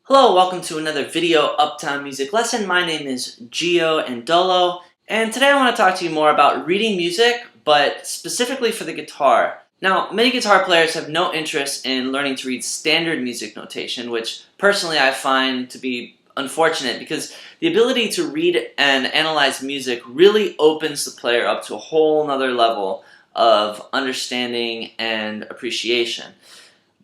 Hello, welcome to another video Uptown music lesson. My name is Gio Andollo, and today I want to talk to you more about reading music, but specifically for the guitar. Now, many guitar players have no interest in learning to read standard music notation, which personally I find to be unfortunate because the ability to read and analyze music really opens the player up to a whole nother level of understanding and appreciation.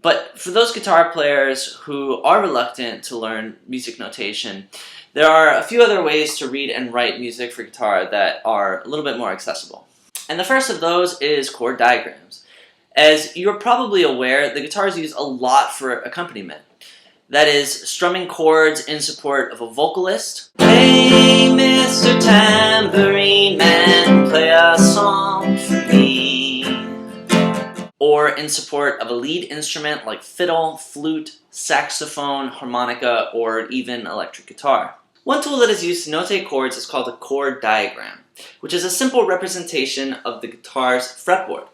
But for those guitar players who are reluctant to learn music notation, there are a few other ways to read and write music for guitar that are a little bit more accessible. And the first of those is chord diagrams. As you're probably aware, the guitar is used a lot for accompaniment. That is, strumming chords in support of a vocalist. Hey, Mr. Tambourine Man, play a song for me. Or in support of a lead instrument like fiddle, flute, saxophone, harmonica, or even electric guitar. One tool that is used to notate chords is called a chord diagram, which is a simple representation of the guitar's fretboard.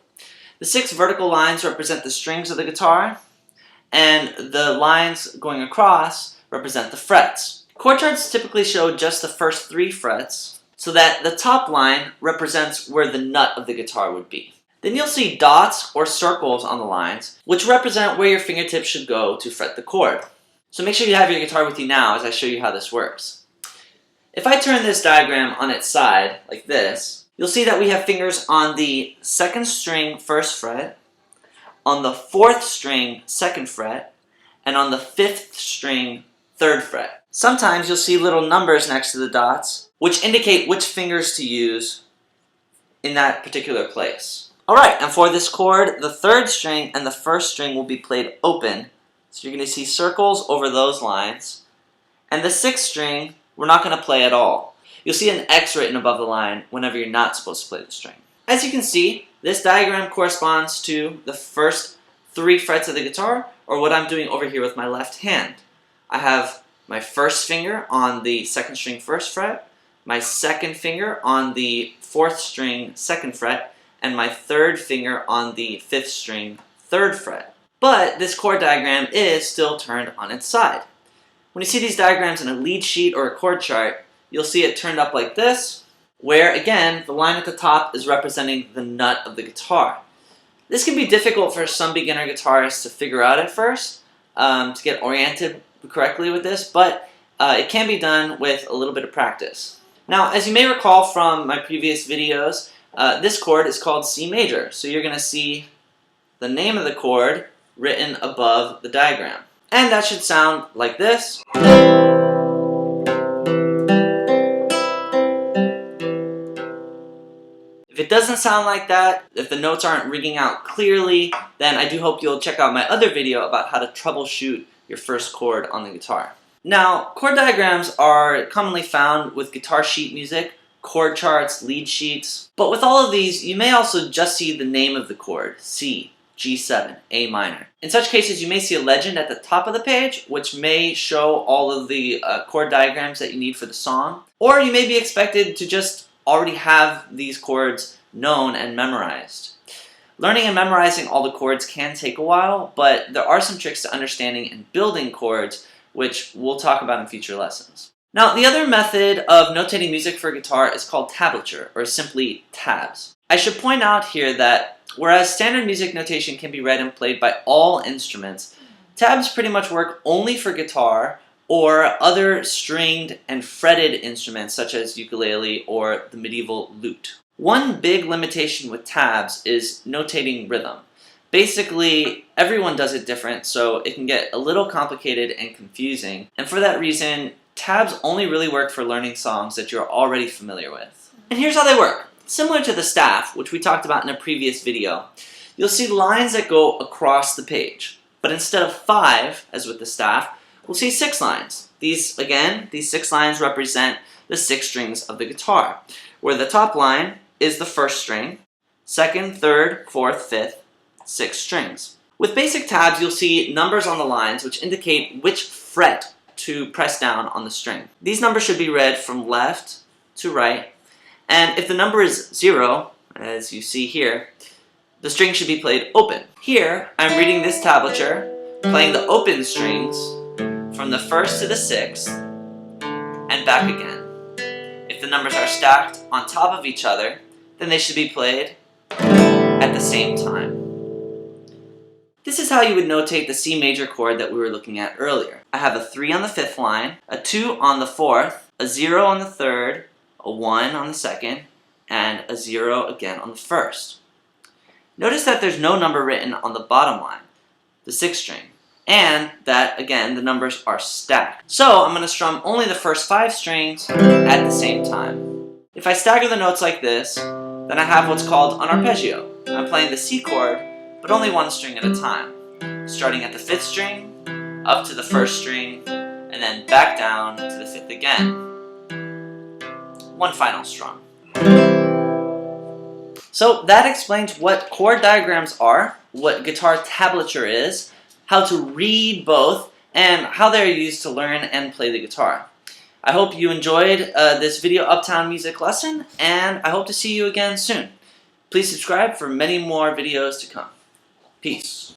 The 6 vertical lines represent the strings of the guitar, and the lines going across represent the frets. Chord charts typically show just the first 3 frets, so that the top line represents where the nut of the guitar would be. Then you'll see dots or circles on the lines, which represent where your fingertips should go to fret the chord. So make sure you have your guitar with you now as I show you how this works. If I turn this diagram on its side, like this, you'll see that we have fingers on the 2nd string 1st fret, on the 4th string 2nd fret, and on the 5th string 3rd fret. Sometimes you'll see little numbers next to the dots, which indicate which fingers to use in that particular place. Alright, and for this chord, the 3rd string and the 1st string will be played open. So you're going to see circles over those lines. And the 6th string, we're not going to play at all. You'll see an X written above the line whenever you're not supposed to play the string. As you can see, this diagram corresponds to the first 3 frets of the guitar, or what I'm doing over here with my left hand. I have my 1st finger on the 2nd string 1st fret, my 2nd finger on the 4th string 2nd fret, and my 3rd finger on the 5th string 3rd fret. But this chord diagram is still turned on its side. When you see these diagrams in a lead sheet or a chord chart, you'll see it turned up like this, where again, the line at the top is representing the nut of the guitar. This can be difficult for some beginner guitarists to figure out at first, to get oriented correctly with this, but it can be done with a little bit of practice. Now, as you may recall from my previous videos, this chord is called C major, so you're going to see the name of the chord written above the diagram. And that should sound like this. If it doesn't sound like that, if the notes aren't ringing out clearly, then I do hope you'll check out my other video about how to troubleshoot your first chord on the guitar. Now, chord diagrams are commonly found with guitar sheet music, chord charts, lead sheets. But with all of these, you may also just see the name of the chord, C, G7, A minor. In such cases, you may see a legend at the top of the page, which may show all of the chord diagrams that you need for the song. Or you may be expected to just already have these chords known and memorized. Learning and memorizing all the chords can take a while, but there are some tricks to understanding and building chords, which we'll talk about in future lessons. Now, the other method of notating music for guitar is called tablature, or simply tabs. I should point out here that whereas standard music notation can be read and played by all instruments, tabs pretty much work only for guitar or other stringed and fretted instruments such as ukulele or the medieval lute. One big limitation with tabs is notating rhythm. Basically, everyone does it different, so it can get a little complicated and confusing, and for that reason, tabs only really work for learning songs that you're already familiar with. And here's how they work. Similar to the staff, which we talked about in a previous video, you'll see lines that go across the page. But instead of 5, as with the staff, we'll see 6 lines. These 6 lines represent the 6 strings of the guitar, where the top line is the 1st string, 2nd, 3rd, 4th, 5th, 6 strings. With basic tabs, you'll see numbers on the lines which indicate which fret to press down on the string. These numbers should be read from left to right, and if the number is 0, as you see here, the string should be played open. Here, I'm reading this tablature, playing the open strings from the 1st to the 6th, and back again. If the numbers are stacked on top of each other, then they should be played at the same time. This is how you would notate the C major chord that we were looking at earlier. I have a 3 on the 5th line, a 2 on the 4th, a 0 on the 3rd, a 1 on the 2nd, and a 0 again on the 1st. Notice that there's no number written on the bottom line, the 6th string, and that, again, the numbers are stacked. So I'm going to strum only the first 5 strings at the same time. If I stagger the notes like this, then I have what's called an arpeggio. I'm playing the C chord, but only one string at a time, starting at the 5th string, up to the 1st string, and then back down to the 5th again. One final strum. So that explains what chord diagrams are, what guitar tablature is, how to read both, and how they're used to learn and play the guitar. I hope you enjoyed this video Uptown music lesson, and I hope to see you again soon. Please subscribe for many more videos to come. Peace.